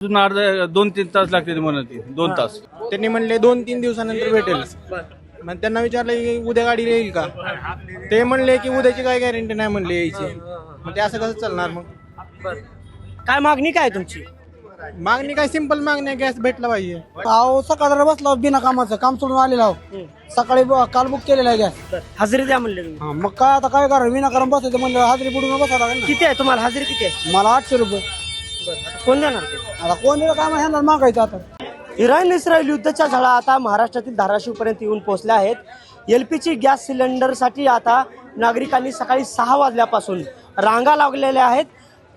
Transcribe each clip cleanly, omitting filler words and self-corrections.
अजून अर्धा 2-3 तास लागतील म्हणत 2 तास. त्यांनी म्हणले 2-3 दिवसानंतर भेटेल. मग त्यांना विचारलं की उद्या गाडी येईल का, ते म्हणले की उद्याची काय गॅरंटी नाही म्हणले यायची. मग ते असं कसं चालणार. मग काय मागणी काय आहे तुमची? मागणी काय सिंपल मागणी आहे, गॅस भेटला पाहिजे. अहो सकाळ बसला बिना कामाचं काम सोडून आलेला आहो. सकाळी काल बुक केलेला आहे गॅस. हजेरी द्या म्हणले तुम्ही. मग काय आता काय करा, विनाकारण बसायचं म्हणलं हाजरी बुडून बसावं लागेल ना. किती आहे तुम्हाला हजेरी किती आहे? मला 800 रुपये. कोण देणार? आता कोणी काम ह्यांना मागायचं आता. इस्रायल युद्धाच्या झळा आता महाराष्ट्रातील धाराशिवपर्यंत येऊन पोहोचल्या आहेत. LPG गॅस सिलेंडरसाठी आता नागरिकांनी सकाळी 6 वाजल्यापासून रांगा लागलेल्या आहेत.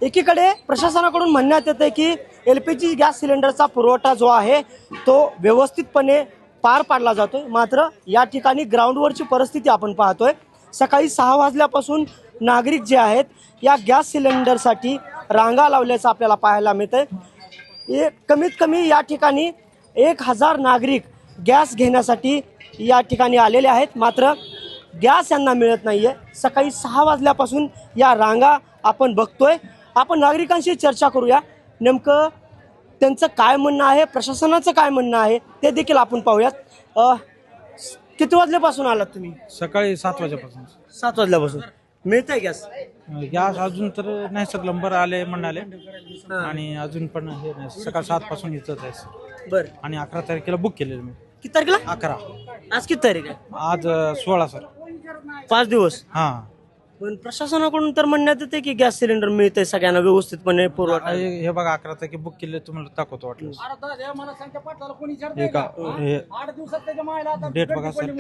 एकीकडे प्रशासनाकडून म्हणण्यात येते की LPG गॅस सिलेंडरचा पुरवठा जो आहे तो व्यवस्थितपणे पार पाडला जातोय. मात्र या ठिकाणी ग्राउंडवरची परिस्थिती आपण पाहतोय. सकाळी 6 वाजल्यापासून नागरिक जे आहेत या गॅस सिलेंडरसाठी रांगा लावल्याचं आपल्याला पाहायला मिळतंय. कमीत कमी या ठिकाणी 1000 नागरिक गॅस घेण्यासाठी या ठिकाणी आलेले आहेत. मात्र गॅस यांना मिळत नाहीये. सकाळी 6 वाजल्यापासून या रांगा आपण बघतोय. आपण नागरिकांशी चर्चा करूया, नेमकं त्यांचं काय म्हणणं आहे, प्रशासनाचं काय म्हणणं आहे ते देखील आपण पाहूयात. किती वाजल्यापासून आलात तुम्ही? सकाळी 7 वाजेपासून. 7 वाजल्यापासून मिळतंय गॅस? गॅस अजून तर नाही सर, नंबर आले म्हणाले आणि अजून पण हे नाही. सकाळ 7 पासून येतच आहे. बर. आणि 11 तारखेला बुक केलेलं मी. किती तारखेला? 11. आज किती तारीख आहे? आज 16 सर. 5 दिवस. हा, पण प्रशासनाकडून तर म्हणण्यात येते की गॅस सिलेंडर मिळतंय सगळ्यांना व्यवस्थितपणे पुरवठा. हे बघा 11 तारखे बुक केले, तुम्हाला दाखवतो वाटलं. हे का हे डेट बघा सर.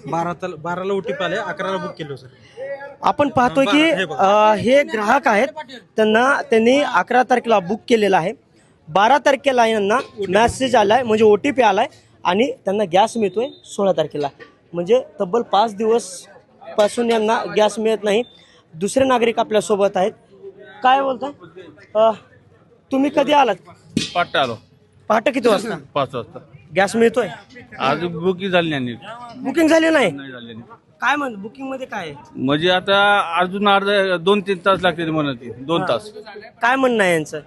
12ला OTP आले, 11ला बुक केलं सर. आपण पाहतोय की हे ग्राहक आहेत, त्यांनी 11 तारखेला बुक केलेलं आहे. 12 तारखेला यांना मेसेज आलाय, म्हणजे OTP आलाय आणि त्यांना गॅस मिळतोय 16 तारखेला. म्हणजे तब्बल 5 दिवस पासून यांना गॅस मिळत नाही. दुसरे नागरिक आपल्या सोबत आहेत. काय बोलताय? तुम्ही कधी आलात? पहाटे आलो. पहाटे किती वाजता? 5 वाजता. गॅस मिळतोय? आज बुकिंग झाली नाही. बुकिंग झाली नाही? नाही झाली नाही. काय म्हणत बुकिंग मध्ये काय आहे? म्हणजे आता अजून अर्धा 2-3 तास लागतील म्हणत 2 तास. काय म्हणणं आहे यांचं?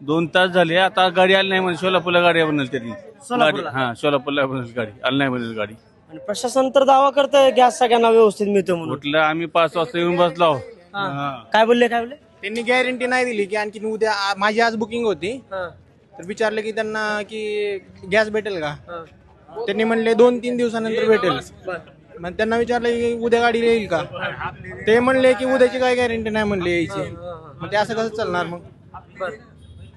2 तास झाले, आता गाडी आली नाही म्हणजे सोलापूरला गाडी बनल त्यांनी. सोलापूरला? सोलापूरला बनल गाडी आली नाही बनल गाडी. आणि प्रशासन तर दावा करतंय गॅस सगळ्यांना व्यवस्थित मिळतो म्हणून. म्हटलं आम्ही 5 वाजता येऊन बसलो. काय बोलले? त्यांनी गॅरंटी नाही दिली की आणखी उद्या माझी आज बुकिंग होती. तर विचारलं की त्यांना की गॅस भेटेल का, त्यांनी म्हणले 2-3 दिवसानंतर भेटेल. मग त्यांना विचारलं की उद्या गाडी येईल का, ते म्हणले की उद्याची काय गॅरंटी नाही म्हणले यायची. मग ते असं कसं चालणार. मग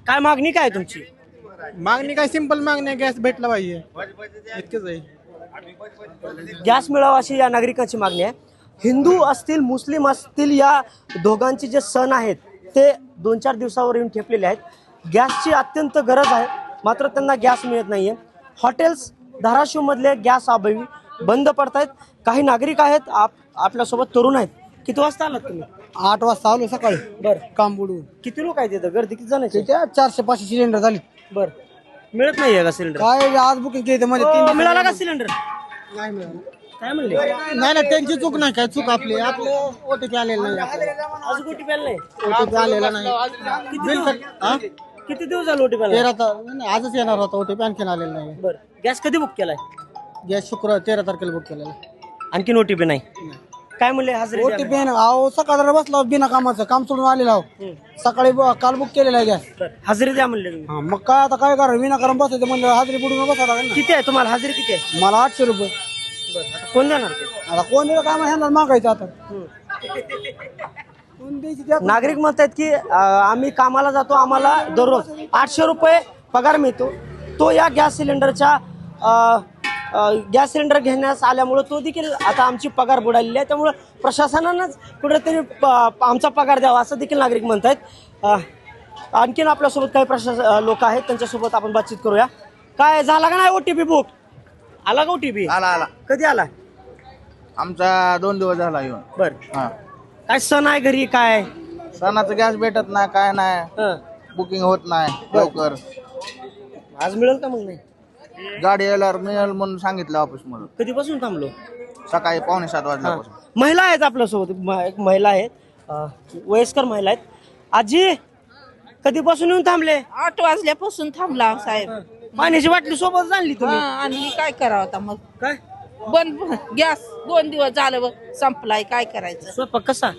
काय मागणी काय आहे तुमची? मागणी काय सिंपल मागणी आहे, गॅस भेटला पाहिजे, इतकंच आहे. गॅस मिळावा अशी या नागरिकांची मागणी आहे. हिंदू असतील मुस्लिम असतील, या दोघांचे जे सण आहेत ते 2-4 दिवसावर येऊन ठेपलेले आहेत. गॅसची अत्यंत गरज आहे, मात्र त्यांना गॅस मिळत नाहीये. हॉटेल्स धाराशिवमधले गॅस अभावी बंद पडत आहेत. काही नागरिक आहेत आपल्यासोबत, तरुण आहेत. किती वाजता आलात तुम्ही? 8 वाजता आलो सकाळी. बरं. काम बुडून. किती लोक आहेत इथं? गर्दी किती जणांची? 400-500 सिलेंडर झाली. बरं. मिळत नाहीये का सिलेंडर? काय आज बुकिंग केली म्हणजे 3 दिवस मिळाला का सिलेंडर? नाही मिळालं. काय म्हणले? नाही ना, त्यांची चूक नाही, काय चूक आपली. आपलं OTP आलेलं नाही आपल्याला. आज गोटी प्यायला नाही? OTP आलेला नाही. किती दिवस झाले OTP? 13 आजच येणार होता OTP, आणखीन आलेला नाही. बरं. गॅस कधी बुक केलाय? गॅस शुक्रवार 13 तारखेला बुक केलेला. आणखीन OTP नाही? काय म्हणले? हजेरी द्या. OTP अहो सकाळ बसला बिना कामाचं काम सोडून आलेला आहो. सकाळी काल बुक केलेला आहे गॅस. बरं. हजेरी द्या म्हणले तुम्ही. मग काय आता काय करा, विनाकारण बसायचं म्हणलं हाजरी बुडून बसावं लागेल ना. किती आहे तुम्हाला हजेरी किती आहे? मला 800 रुपये. कोण देणार? आता कोणी काम ह्यांना मागायचं आता. कोण द्यायची त्या. नागरिक म्हणतात की आम्ही कामाला जातो, आम्हाला दररोज 800 रुपये पगार मिळतो. तो या गॅस सिलेंडर घेण्यास आल्यामुळे तो देखील आता आमची पगार बुडालेली आहे. त्यामुळे प्रशासनानंच कुठेतरी आमचा पगार द्यावा असं देखील नागरिक म्हणतात. आणखीन आपल्यासोबत काही लोक आहेत, त्यांच्यासोबत आपण बातचीत करूया. काय झाला का नाही OTP बुक? आला का OTP? आला. कधी आला? आमचा 2 दिवस झाला येऊन. बर. काय सण आहे घरी? काय सणाचं गॅस भेटत नाही, काय नाही, बुकिंग होत नाही लवकर. आज मिळेल का मग? नाही, गाडी यायला मिळेल म्हणून सांगितलं ऑफिस मधून. कधीपासून थांबलो? सकाळी 6:45 वाजल्यापासून. महिला आहेत आपल्यासोबत, एक महिला आहेत, वयस्कर महिला आहेत. आजी कधीपासून येऊन थांबले? 8 वाजल्यापासून थांबला साहेब. पाण्याची बाटली सोबत आणली तुम्ही? आणि काय करावं आता मग? काय बंद गॅस 2 दिवस झालं बघ, संपलाय. काय करायचं? स्वयंपाक कसा?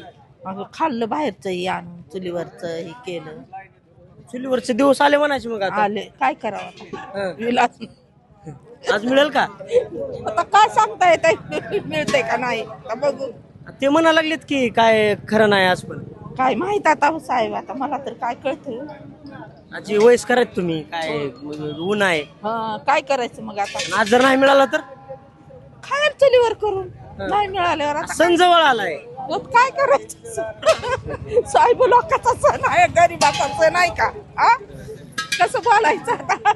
अगं खाल्लं बाहेरचं हे आणून, चुलीवरचं हे केलं. चुलीवरचे दिवस आले म्हणायचे मग आता. आले. काय करावं आता? विलास. आज मिळेल का? आता काय सांगता येत मिळते का नाही आता बघू. ते म्हणा लागलेत की काय खरं नाही आज पण. काय माहित आता साहेब, आता मला तर काय कळतं. आजी वयस्कर आहेत तुम्ही, काय ऊन आहे. काय करायचं मग आता? आज जर नाही मिळाला तर खायला चुलीवर करून नाही मिळाल्यावर आता सण जवळ आलाय. मग काय करायचं? साहेब लोकांचा सण आहे, गरीबाचा सण आहे का? कसं बोलायचं आता?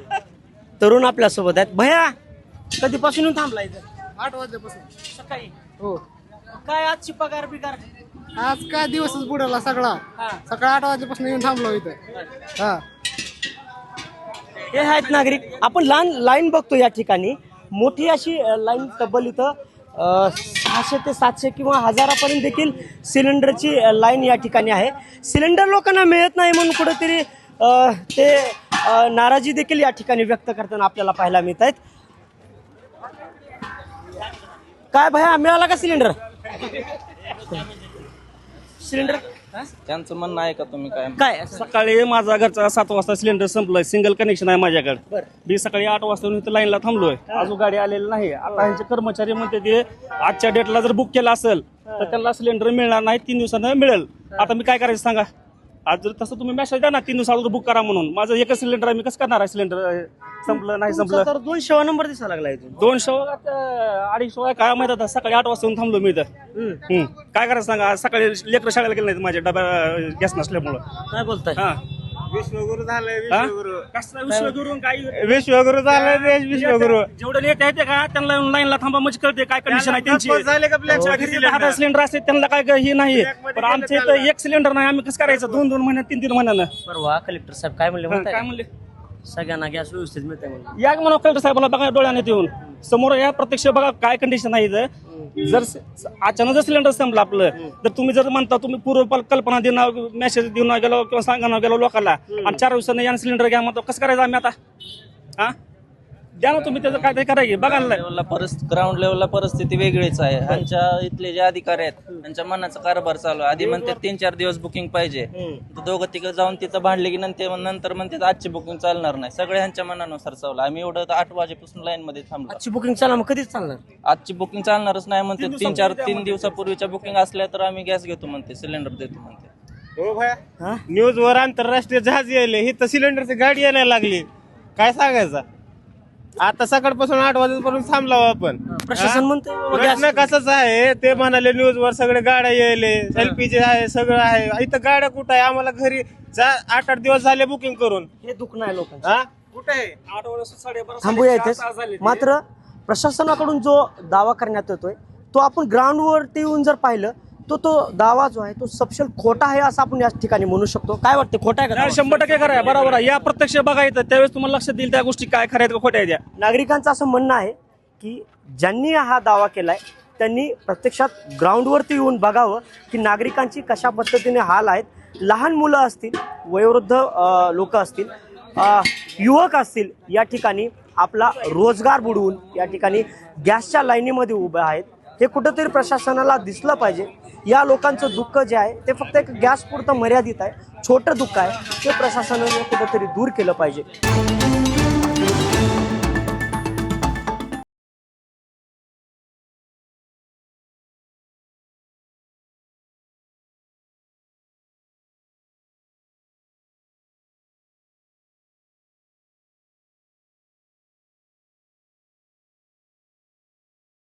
तरुण आपल्या सोबत आहेत. भैया कधीपासून येऊन थांबलाय? 8 वाजल्यापासून सकाळी. हो. काय आजची पगार बिगार? आज काय दिवसच बुडाला सगळा. सकाळी 8 वाजल्यापासून येऊन थांबलो इथं. हा. हे आहेत नागरिक. आपण लाईन बघतो या ठिकाणी. मोठी अशी लाईन तब्बल इथं 600 ते 700 किंवा 1000पर्यंत देखील सिलेंडरची लाईन या ठिकाणी आहे. सिलेंडर लोकांना मिळत नाही म्हणून कुठेतरी ते नाराजी देखील या ठिकाणी व्यक्त करताना आपल्याला पाहायला मिळत आहेत. काय भैया मिळाला का सिलेंडर? सिलेंडर त्यांचं म्हणणं आहे का तुम्ही काय? काय सकाळी माझा घरचा 7 वाजता सिलेंडर संपलाय. सिंगल कनेक्शन आहे माझ्याकडे. मी सकाळी 8 वाजता इथं लाईनला थांबलोय. अजून गाडी आलेली नाही. आता यांचे कर्मचारी म्हणते ते आजच्या डेटला जर बुक केलं असेल तर त्यांना सिलेंडर मिळणार नाही, 3 दिवसानं मिळेल. आता मी काय करायचं सांगा? आज जर तसं तुम्ही मेसेज द्या ना 3 दिवसावर बुक करा म्हणून. माझं एकच सिलेंडर आहे, मी कसं करणार आहे? सिलेंडर संपलं नाही संपलं. तर 200 नंबर दिसायला लागला इथून. 200 250 काय माहित. आता सकाळी 8 वाजता येऊन थांबलो मी इथं. काय करायचं सांगा? आज सकाळी लेकरं शाळेला गेले नाहीत माझ्या डब्या गॅस नसल्यामुळं. काय बोलताय? हा विश्वगुरु झालंय. कसं विश्वगुरू काय विश्वगुरु झालंय. विश्वगुरु जेवढे नेते आहेत का त्यांना लाईनला थांबा म्हणजे कळते काय कंडिशन आहे त्यांची. झाले का ब्लॅक? 10 सिलेंडर असते त्यांना काय हे नाही. पण आमच्या इथं एक सिलेंडर नाही. आम्ही कसं करायचं? 2 महिन्यात 3 महिन्यानं. परवा कलेक्टर साहेब काय म्हणले? काय म्हणले? सगळ्यांना गॅस व्यवस्थित मिळते म्हणून. या म्हणा कलेक्टर साहेबांना बघा डोळ्याने येऊन समोर या प्रत्यक्ष बघा काय कंडिशन आहे इथं. जर अचानक जर सिलेंडर संपलं आपलं तर तुम्ही जर म्हणता तुम्ही पूर्व कल्पना देणार, मेसेज देऊन गेलो किंवा सांगणार गेलो लोकांना आणि 4 दिवसांनी या सिलेंडर घ्या म्हणतो, कसं करायचं आम्ही आता? हा द्या ना तुम्ही त्याचं काय ते करायचं बघा ना. ग्राउंड लेवलला परिस्थिती वेगळीच आहे. ह्यांच्या इथले जे अधिकारी आहेत त्यांच्या मनाचा कारभार चालू आहे. आधी म्हणतात 3-4 दिवस बुकिंग पाहिजे, दोघं तिघं जाऊन तिथं भांडले की नंतर म्हणतात आजची बुकिंग चालणार नाही. सगळं ह्यांच्या मनानुसार चालू. आम्ही एवढं 8 वाजेपासून लाईन मध्ये थांबलो. आजची बुकिंग चालणार मग कधीच चालणार? आजची बुकिंग चालणारच नाही म्हणते. 3 दिवसापूर्वीच्या बुकिंग असल्या तर आम्ही गॅस घेतो म्हणते, सिलेंडर देतो म्हणते. हो भया, न्यूज वर आंतरराष्ट्रीय जहाज यायले, ही तर सिलेंडरची गाडी यायला लागली. काय सांगायचं? आता सकाळपासून 8 वाजेपर्यंत थांबलो आपण. प्रशासन म्हणते प्रश्न कसाच आहे ते म्हणाले न्यूज वर सगळे गाड्या यायले, एलपीजी आहे, सगळं आहे. इथं गाड्या कुठं आहे? आम्हाला घरी 8-8 दिवस झाले बुकिंग करून. हे दुःख नाही लोकांचं. हा कुठे आहे? 8 वाजता 12:30 थांबूया इथेच. मात्र प्रशासनाकडून जो दावा करण्यात येतोय तो आपण ग्राउंडवरती येऊन जर पाहिलं तो दावा जो आहे तो सपशेल खोटा आहे असं आपण या ठिकाणी म्हणू शकतो. काय वाटतं, खोटा आहे का? 100% खरं आहे. बरोबर आहे. या प्रत्यक्ष बघायचं त्यावेळेस तुम्हाला लक्षात येईल त्या गोष्टी काय खऱ्या आहेत का खोट्या आहेत. नागरिकांचं असं म्हणणं आहे की ज्यांनी हा दावा केलाय त्यांनी प्रत्यक्षात ग्राउंडवरती येऊन बघावं की नागरिकांची कशा पद्धतीने हाल आहेत. लहान मुलं असतील, वयोवृद्ध लोक असतील, युवक असतील, या ठिकाणी आपला रोजगार बुडवून या ठिकाणी गॅसच्या लाईनीमध्ये उभे आहेत. हे कुठंतरी प्रशासनाला दिसलं पाहिजे. या लोकांचं दुःख जे आहे ते फक्त एक गॅस पुरतं मर्यादित आहे, छोटं दुःख आहे, ते प्रशासनाने कुठंतरी दूर केलं पाहिजे.